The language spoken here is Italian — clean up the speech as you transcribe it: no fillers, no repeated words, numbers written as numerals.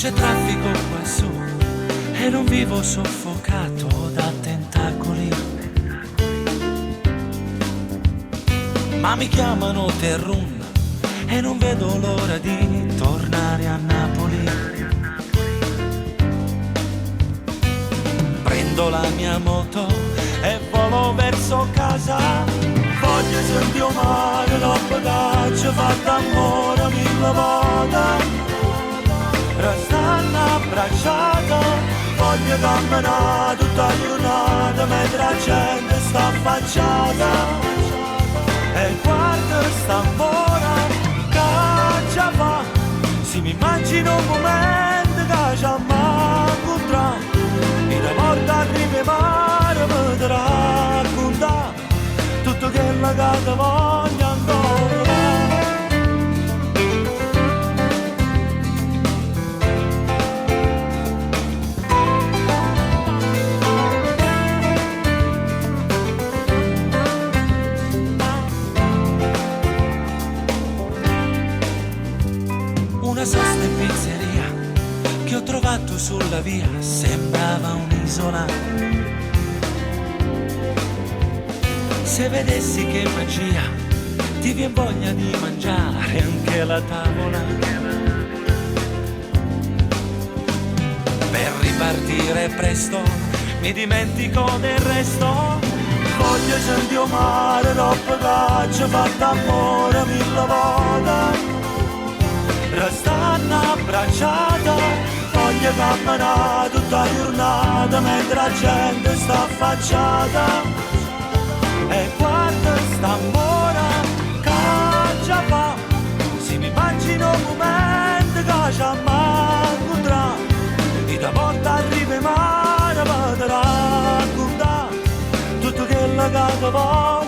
c'è traffico qua su e non vivo soffocato da tentacoli. Ma mi chiamano Terrun e non vedo l'ora di tornare a Napoli. Prendo la mia moto e volo verso casa. Voglio sentire il mare, l'ho bagaggio, fatto amore mille volte. Restando abbracciata, voglio camminare tutta la giornata mentre la gente sta affacciata. E guarda sta ancora che già va. Se mi immagino un momento che già m'incontra, e una volta arrivi mare mi ti racconta tutto quello che ti voglio ancora. Una sosta in pizzeria che ho trovato sulla via sembrava un'isola. Se vedessi che magia, ti vien voglia di mangiare anche la tavola. Per ripartire presto mi dimentico del resto. Voglio sentire mare, l'ho bagaggio, fatto amore mille volte. Restando abbracciata, voglio camminare tutta la giornata mentre la gente sta affacciata. E guarda sta ancora che già va. Se mi immagino un momento che già m'incontra, e da volta arrivi mare per raccontare tutto quello che ti voglio.